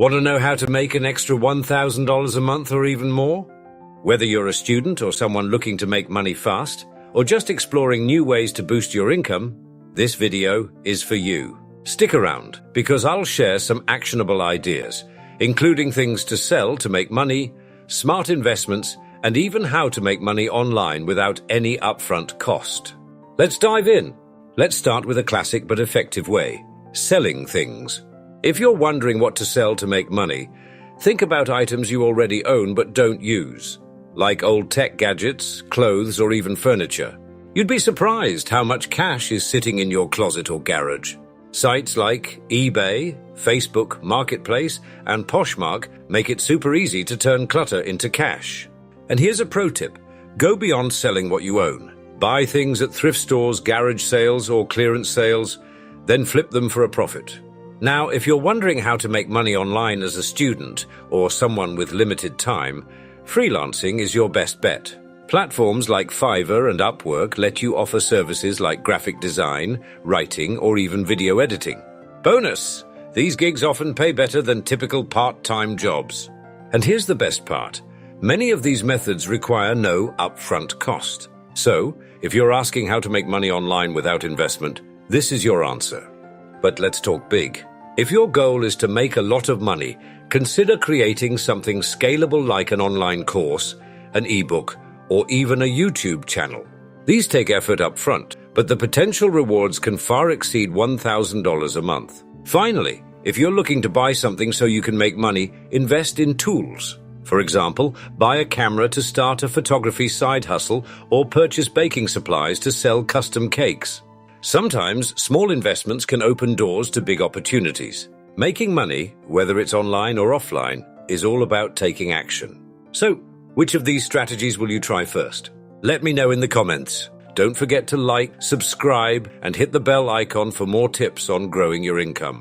Want to know how to make an extra $1,000 a month or even more? Whether you're a student or someone looking to make money fast, or just exploring new ways to boost your income, this video is for you. Stick around, because I'll share some actionable ideas, including things to sell to make money, smart investments, and even how to make money online without any upfront cost. Let's dive in. Let's start with a classic but effective way: selling things. If you're wondering what to sell to make money, think about items you already own but don't use, like old tech gadgets, clothes, or even furniture. You'd be surprised how much cash is sitting in your closet or garage. Sites like eBay, Facebook Marketplace, and Poshmark make it super easy to turn clutter into cash. And here's a pro tip: go beyond selling what you own. Buy things at thrift stores, garage sales, or clearance sales, then flip them for a profit. Now, if you're wondering how to make money online as a student or someone with limited time, freelancing is your best bet. Platforms like Fiverr and Upwork let you offer services like graphic design, writing, or even video editing. Bonus! These gigs often pay better than typical part-time jobs. And here's the best part: many of these methods require no upfront cost. So, if you're asking how to make money online without investment, this is your answer. But let's talk big. If your goal is to make a lot of money, consider creating something scalable like an online course, an ebook, or even a YouTube channel. These take effort up front, but the potential rewards can far exceed $1,000 a month. Finally, if you're looking to buy something so you can make money, invest in tools. For example, buy a camera to start a photography side hustle, or purchase baking supplies to sell custom cakes. Sometimes, small investments can open doors to big opportunities. Making money, whether it's online or offline, is all about taking action. So, which of these strategies will you try first? Let me know in the comments. Don't forget to like, subscribe, and hit the bell icon for more tips on growing your income.